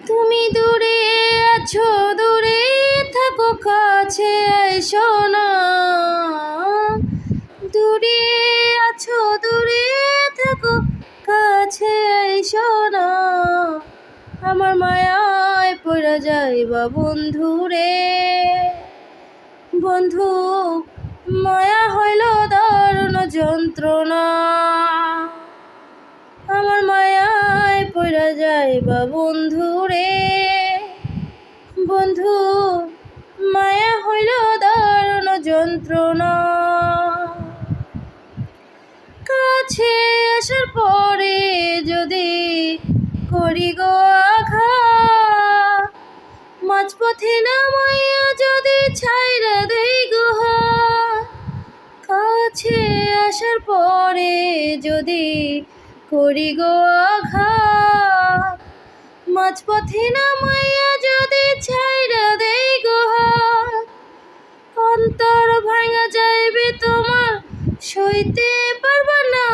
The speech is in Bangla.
তুমি দূরে আছো, দূরে থাকো, কাছে এসো না। দূরে আছো, দূরে থাকো, কাছে এসো না। আমার মায়ায় পড়ে যাইবা বন্ধু রে। বন্ধু, মায়া হইল দারুণ যন্ত্রণা। আমার মায়ায় পড়ে যাইবা বন্ধু রে। বন্ধু, মায়া হইল দারুণ যন্ত্রণা। কাছে আসার পরে যদি করি গো আঘাত, মাঝপথে নামাইয়া যদি ছাইরা দেই গো হাত। কাছে আসার পরে যদি করি গো আঘাত, মাঝপথে নামাইয়া যদি ছাইরা দেই গো হাত। অন্তর ভাঙা যাইবে তোমার, সইতে পারবা না।